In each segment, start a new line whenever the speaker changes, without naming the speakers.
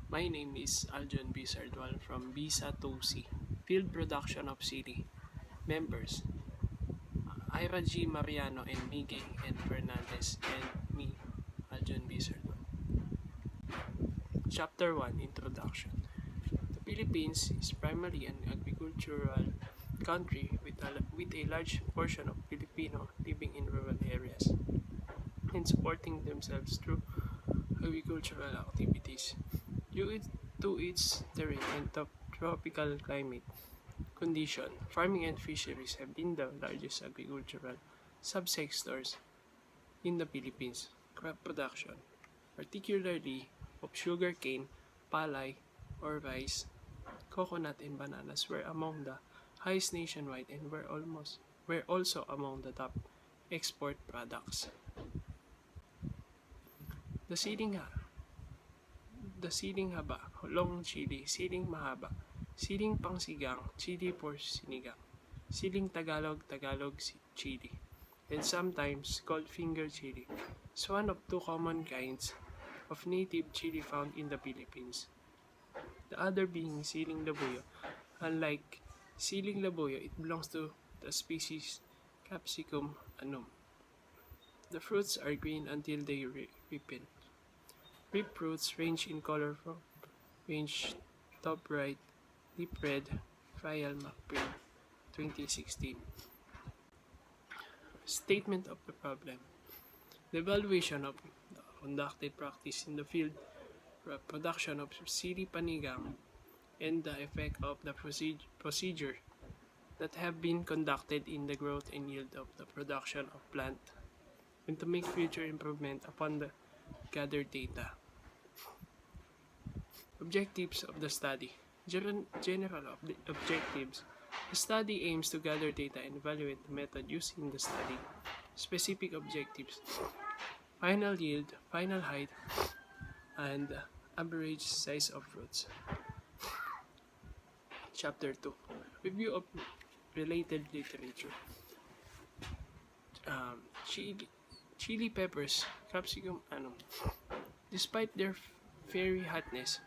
My name is Aljon B Sardual from BSA 2C, Field Production of SILI. Members, Aira G, Mariano, and Miggy N, Fernandez, and me, Aljon B Sardual. Chapter 1, Introduction. The Philippines is primarily an agricultural country with a large portion of Filipino living in rural areas and supporting themselves through agricultural activities. Due to its terrain and tropical climate condition, farming and fisheries have been the largest agricultural subsectors in the Philippines. Crop production, particularly of sugarcane, palay, or rice, coconut, and bananas, were among the highest nationwide and were also among the top export products. The siling haba, long chili, siling mahaba, siling pangsigang, chili for sinigang, siling Tagalog chili, and sometimes called finger chili, is one of two common kinds of native chili found in the Philippines. The other being siling labuyo. Unlike siling labuyo, it belongs to the species Capsicum annum. The fruits are green until they ripen. Ripe fruits range in color from top right, deep red, Frial McPhil, 2016. Statement of the problem. The evaluation of the conducted practice in the field production of SILI panigang and the effect of the procedure that have been conducted in the growth and yield of the production of plant and to make future improvement upon the gathered data. Objectives of the study. General objectives. The study aims to gather data and evaluate the method used in the study. Specific objectives. Final yield, final height, and average size of fruits. Chapter 2. Review of related literature. Chili peppers, Capsicum annum. Despite their fiery hotness,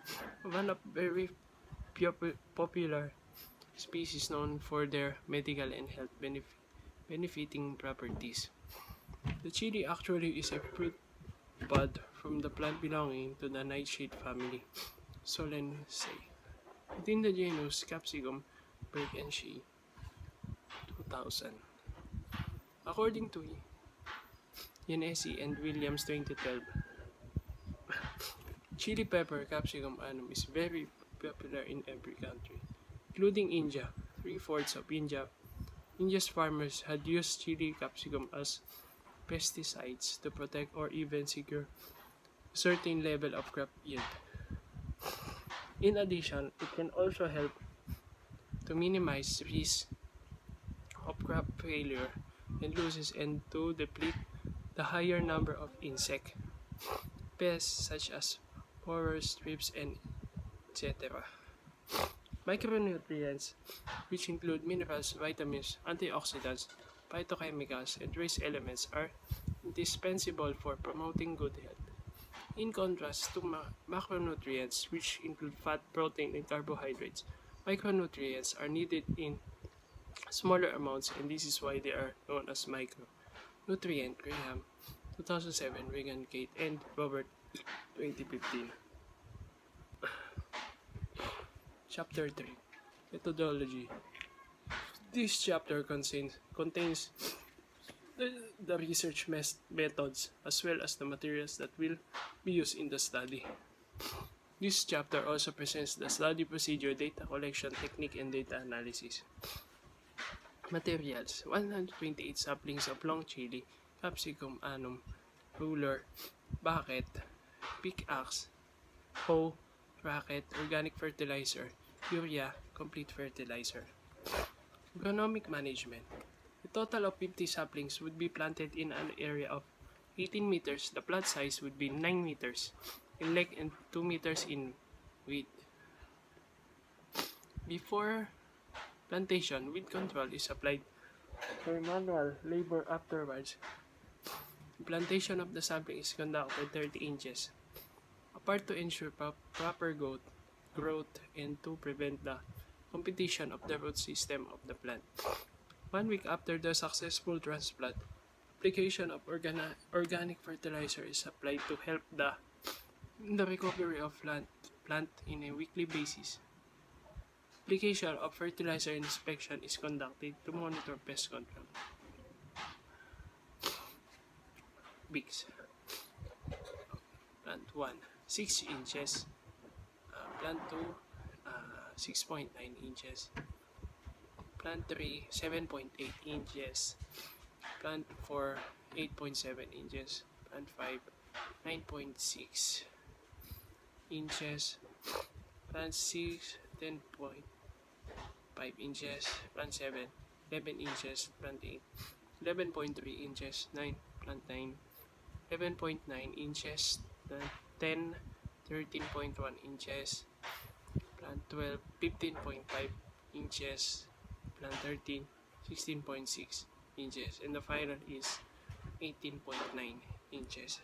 one of very popular species known for their medical and health benefiting properties. The chili actually is a fruit pod from the plant belonging to the nightshade family, Solanaceae, within the genus Capsicum bergenschii, 2000. According to Yanesi and Williams 2012, chili pepper Capsicum annum is very popular in every country, including India. 3/4 of India's farmers had used chili capsicum as pesticides to protect or even secure a certain level of crop yield. In addition, it can also help to minimize risk of crop failure and losses and to deplete the higher number of insect pests such as borers, thrips, and etc. Micronutrients, which include minerals, vitamins, antioxidants, phytochemicals, and trace elements, are indispensable for promoting good health. In contrast to macronutrients, which include fat, protein, and carbohydrates, micronutrients are needed in smaller amounts, and this is why they are known as micronutrient. Graham, 2007, Regan, Kate, and Robert, 2015. Chapter 3. Methodology. This chapter contains the research methods as well as the materials that will be used in the study. This chapter also presents the study procedure, data collection technique, and data analysis. Materials: 128 saplings of long chili, Capsicum annum, ruler, bucket, pickaxe, hoe, racket, organic fertilizer, urea, complete fertilizer. Agronomic management. A total of 50 saplings would be planted in an area of 18 meters. The plant size would be 9 meters in length and 2 meters in width. Before plantation, weed control is applied for manual labor afterwards. The plantation of the sapling is conducted 30 inches part to ensure proper growth and to prevent the competition of the root system of the plant. 1 week after the successful transplant, application of organic fertilizer is applied to help the recovery of plant in a weekly basis. Application of fertilizer inspection is conducted to monitor pest control. Bigs. Plant 1, 6 inches. Plant 2, 6.9 inches. Plant 3, 7.8 inches. Plant 4, 8.7 inches. Plant 5, 9.6 inches. Plant 6, 10.5 inches. Plant 7, 11 inches. Plant 8, 11.3 inches. 9, plant 9, 11.9 inches. Plant 10, 13.1 inches. Plant 12, 15.5 inches. Plant 13, 16.6 inches. And the final is 18.9 inches.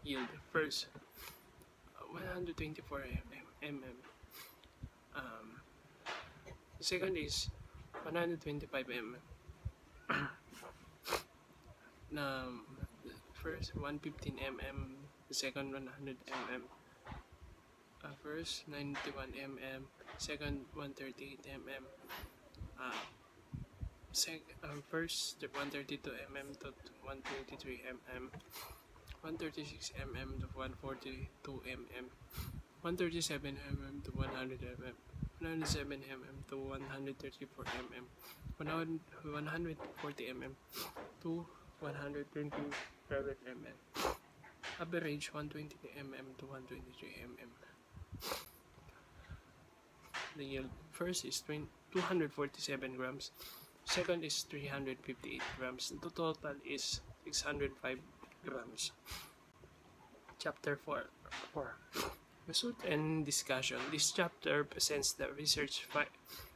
Yield. First, 124 mm. The second is 125 mm. First 115 mm, the second 100 mm. First 91 mm, second 138 mm. First 132 mm to 123 mm, 136 mm to 142 mm, 137 mm to 100 mm, 107 mm to 134 mm, 140 mm to 127 mm. Average 120 mm to 123 mm. The yield. First is 247 grams. Second is 358 grams. The total is 605 grams. Chapter 4. Result and discussion. This chapter presents the research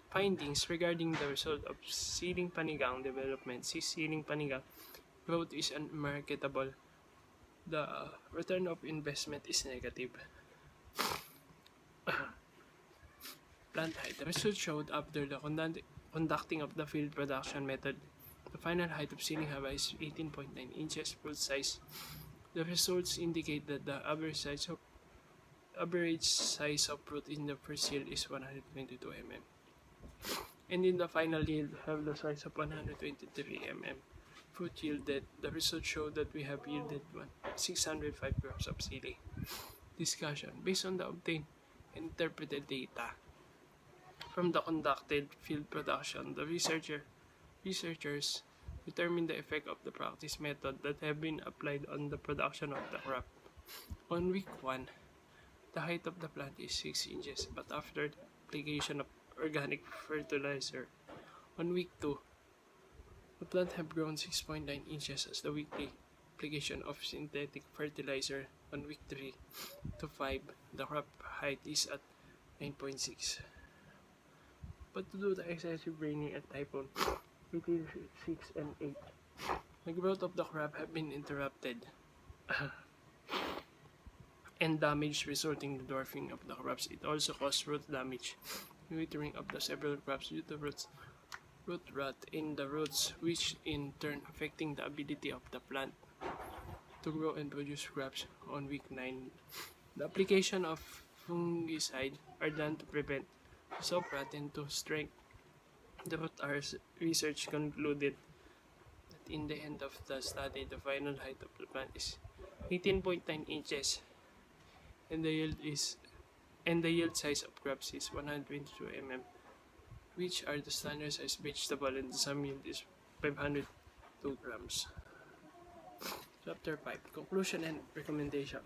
findings regarding the result of SILI panigang development. SILI panigang growth is unmarketable. The return of investment is negative. Plant height. The result showed after the conducting of the field production method, the final height of SILI haba is 18.9 inches. Fruit size. The results indicate that the average size of fruit in the first yield is 122 mm. And in the final yield, have the size of 123 mm. Fruit yielded. The results show that we have yielded 605 grams of SILI. Discussion. Based on the obtained and interpreted data from the conducted field production, the researchers determined the effect of the practice method that have been applied on the production of the crop. On week 1, the height of the plant is 6 inches, but after the application of organic fertilizer, on week 2, the plant have grown 6.9 inches as the weekly application of synthetic fertilizer. On week 3 to 5, the crop height is at 9.6. But to do the excessive raining at typhoon between 6 and 8, the growth of the crop have been interrupted and damage resulting in the dwarfing of the crops. It also caused root damage, withering of the several crops due to root rot in the roots, which in turn affecting the ability of the plant to grow and produce crops. On week 9, the application of fungicide are done to prevent soap rot and to strengthen the root. Our research concluded that in the end of the study, the final height of the plant is 18.9 inches, and the yield size of crops is 122 mm, which are the standard size vegetable, and the sum yield is 502 grams. Chapter 5. Conclusion and recommendation.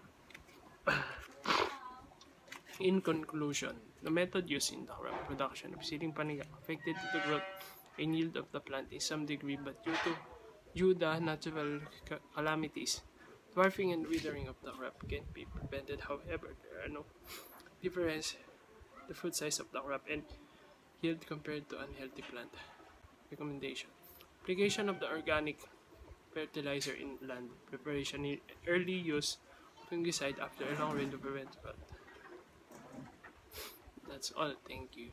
In conclusion, the method used in the crop production of SILI panigang affected the growth and yield of the plant in some degree, but due the natural calamities, dwarfing and withering of the crop can be prevented. However, there are no difference in the fruit size of the crop and yield compared to unhealthy plant. Recommendation. Application of the organic fertilizer in land preparation. Early use of fungicide after a long rain event, but that's all. Thank you.